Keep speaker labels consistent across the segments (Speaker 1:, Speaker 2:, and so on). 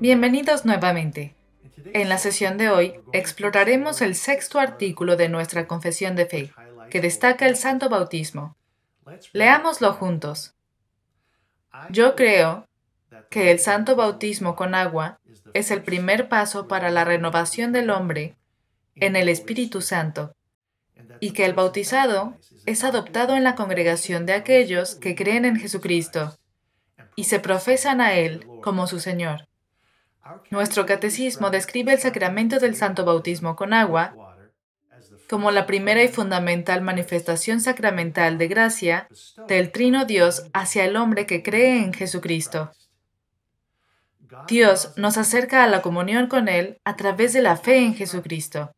Speaker 1: Bienvenidos nuevamente. En la sesión de hoy exploraremos el sexto artículo de nuestra confesión de fe, que destaca el santo bautismo. Leámoslo juntos. Yo creo que el santo bautismo con agua es el primer paso para la renovación del hombre en el Espíritu Santo, y que el bautizado es adoptado en la congregación de aquellos que creen en Jesucristo y se profesan a Él como su Señor. Nuestro catecismo describe el sacramento del santo bautismo con agua como la primera y fundamental manifestación sacramental de gracia del Trino Dios hacia el hombre que cree en Jesucristo. Dios nos acerca a la comunión con Él a través de la fe en Jesucristo.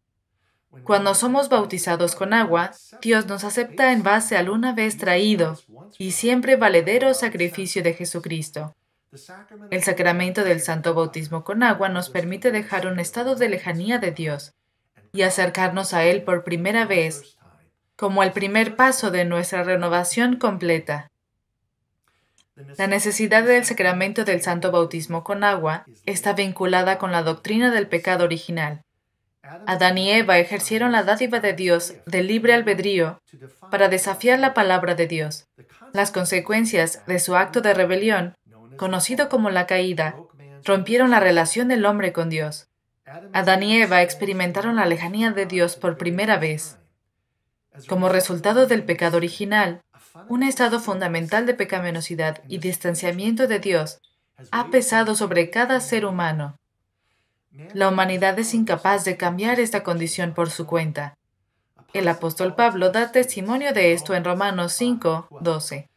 Speaker 1: Cuando somos bautizados con agua, Dios nos acepta en base al una vez traído y siempre valedero sacrificio de Jesucristo. El sacramento del santo bautismo con agua nos permite dejar un estado de lejanía de Dios y acercarnos a Él por primera vez, como el primer paso de nuestra renovación completa. La necesidad del sacramento del santo bautismo con agua está vinculada con la doctrina del pecado original. Adán y Eva ejercieron la dádiva de Dios del libre albedrío para desafiar la palabra de Dios. Las consecuencias de su acto de rebelión, conocido como la caída, rompieron la relación del hombre con Dios. Adán y Eva experimentaron la lejanía de Dios por primera vez. Como resultado del pecado original, un estado fundamental de pecaminosidad y distanciamiento de Dios ha pesado sobre cada ser humano. La humanidad es incapaz de cambiar esta condición por su cuenta. El apóstol Pablo da testimonio de esto en Romanos 5:12.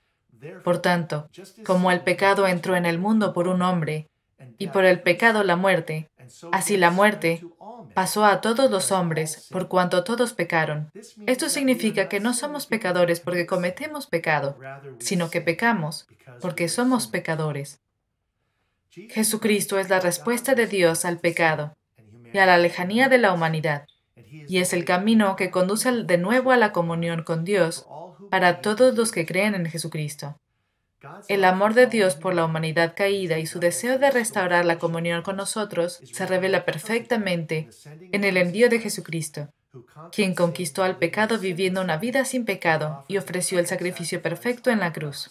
Speaker 1: Por tanto, como el pecado entró en el mundo por un hombre, y por el pecado la muerte, así la muerte pasó a todos los hombres, por cuanto todos pecaron. Esto significa que no somos pecadores porque cometemos pecado, sino que pecamos porque somos pecadores. Jesucristo es la respuesta de Dios al pecado y a la lejanía de la humanidad, y es el camino que conduce de nuevo a la comunión con Dios para todos los que creen en Jesucristo. El amor de Dios por la humanidad caída y su deseo de restaurar la comunión con nosotros se revela perfectamente en el envío de Jesucristo, quien conquistó al pecado viviendo una vida sin pecado y ofreció el sacrificio perfecto en la cruz.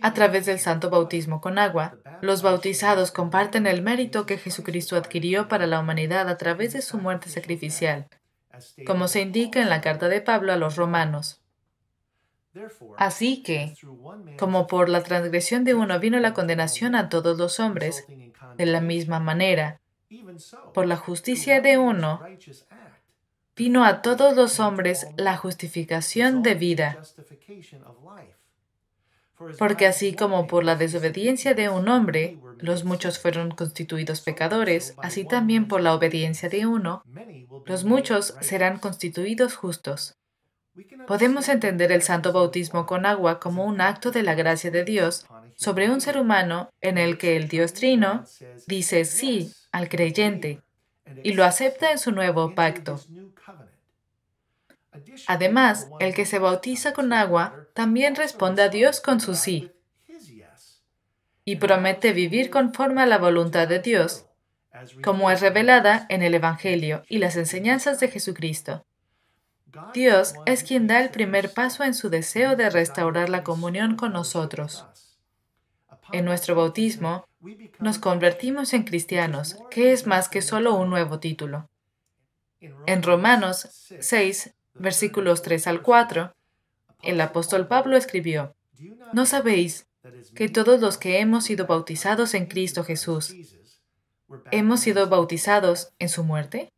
Speaker 1: A través del santo bautismo con agua, los bautizados comparten el mérito que Jesucristo adquirió para la humanidad a través de su muerte sacrificial, como se indica en la carta de Pablo a los romanos. Así que, como por la transgresión de uno vino la condenación a todos los hombres, de la misma manera, por la justicia de uno, vino a todos los hombres la justificación de vida. Porque así como por la desobediencia de un hombre, los muchos fueron constituidos pecadores, así también por la obediencia de uno, los muchos serán constituidos justos. Podemos entender el santo bautismo con agua como un acto de la gracia de Dios sobre un ser humano en el que el Dios Trino dice sí al creyente y lo acepta en su nuevo pacto. Además, el que se bautiza con agua también responde a Dios con su sí y promete vivir conforme a la voluntad de Dios, como es revelada en el Evangelio y las enseñanzas de Jesucristo. Dios es quien da el primer paso en su deseo de restaurar la comunión con nosotros. En nuestro bautismo, nos convertimos en cristianos, que es más que solo un nuevo título. En Romanos 6, versículos 3 al 4, el apóstol Pablo escribió: ¿No sabéis que todos los que hemos sido bautizados en Cristo Jesús, hemos sido bautizados en su muerte?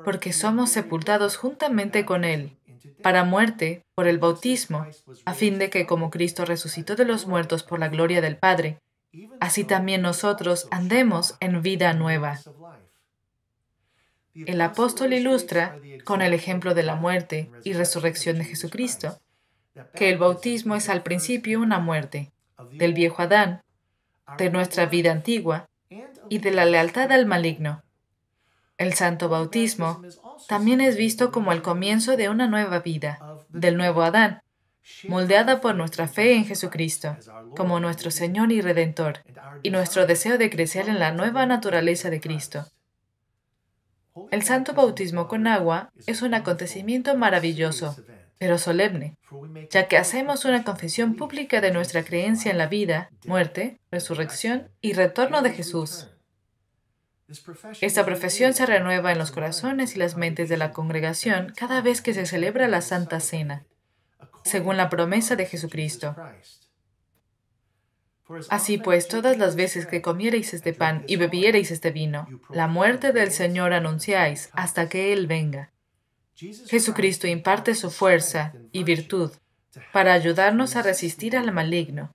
Speaker 1: Porque somos sepultados juntamente con Él, para muerte por el bautismo, a fin de que como Cristo resucitó de los muertos por la gloria del Padre, así también nosotros andemos en vida nueva. El apóstol ilustra, con el ejemplo de la muerte y resurrección de Jesucristo, que el bautismo es al principio una muerte del viejo Adán, de nuestra vida antigua y de la lealtad al maligno. El santo bautismo también es visto como el comienzo de una nueva vida, del nuevo Adán, moldeada por nuestra fe en Jesucristo, como nuestro Señor y Redentor, y nuestro deseo de crecer en la nueva naturaleza de Cristo. El santo bautismo con agua es un acontecimiento maravilloso, pero solemne, ya que hacemos una confesión pública de nuestra creencia en la vida, muerte, resurrección y retorno de Jesús. Esta profesión se renueva en los corazones y las mentes de la congregación cada vez que se celebra la Santa Cena, según la promesa de Jesucristo. Así pues, todas las veces que comiereis este pan y bebiereis este vino, la muerte del Señor anunciáis hasta que Él venga. Jesucristo imparte su fuerza y virtud para ayudarnos a resistir al maligno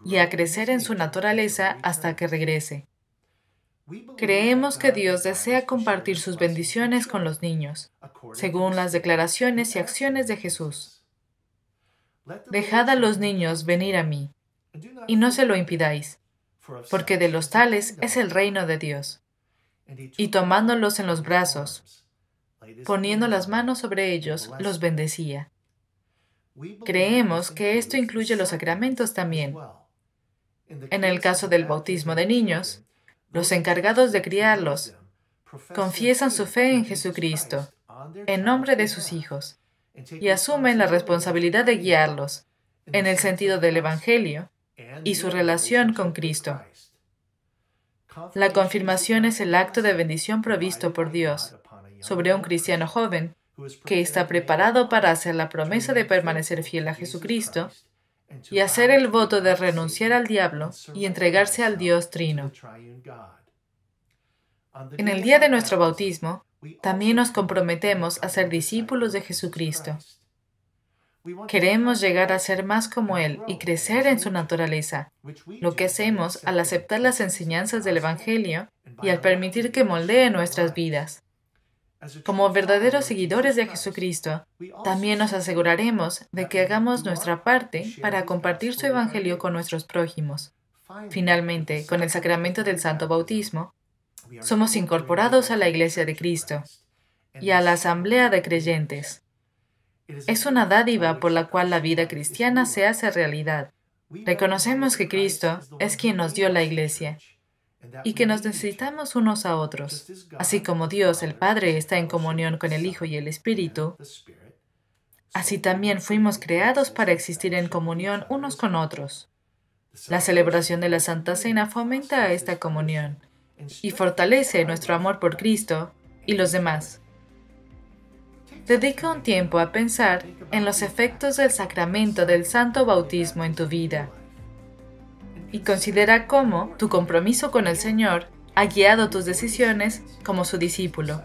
Speaker 1: y a crecer en su naturaleza hasta que regrese. Creemos que Dios desea compartir sus bendiciones con los niños, según las declaraciones y acciones de Jesús. Dejad a los niños venir a mí, y no se lo impidáis, porque de los tales es el reino de Dios. Y tomándolos en los brazos, poniendo las manos sobre ellos, los bendecía. Creemos que esto incluye los sacramentos también. En el caso del bautismo de niños, los encargados de criarlos confiesan su fe en Jesucristo, en nombre de sus hijos, y asumen la responsabilidad de guiarlos, en el sentido del Evangelio, y su relación con Cristo. La confirmación es el acto de bendición provisto por Dios sobre un cristiano joven que está preparado para hacer la promesa de permanecer fiel a Jesucristo y hacer el voto de renunciar al diablo y entregarse al Dios Trino. En el día de nuestro bautismo, también nos comprometemos a ser discípulos de Jesucristo. Queremos llegar a ser más como Él y crecer en su naturaleza, lo que hacemos al aceptar las enseñanzas del Evangelio y al permitir que moldee nuestras vidas. Como verdaderos seguidores de Jesucristo, también nos aseguraremos de que hagamos nuestra parte para compartir su Evangelio con nuestros prójimos. Finalmente, con el sacramento del Santo Bautismo, somos incorporados a la Iglesia de Cristo y a la Asamblea de Creyentes. Es una dádiva por la cual la vida cristiana se hace realidad. Reconocemos que Cristo es quien nos dio la Iglesia y que nos necesitamos unos a otros. Así como Dios, el Padre, está en comunión con el Hijo y el Espíritu, así también fuimos creados para existir en comunión unos con otros. La celebración de la Santa Cena fomenta esta comunión y fortalece nuestro amor por Cristo y los demás. Dedica un tiempo a pensar en los efectos del sacramento del Santo Bautismo en tu vida y considera cómo tu compromiso con el Señor ha guiado tus decisiones como su discípulo.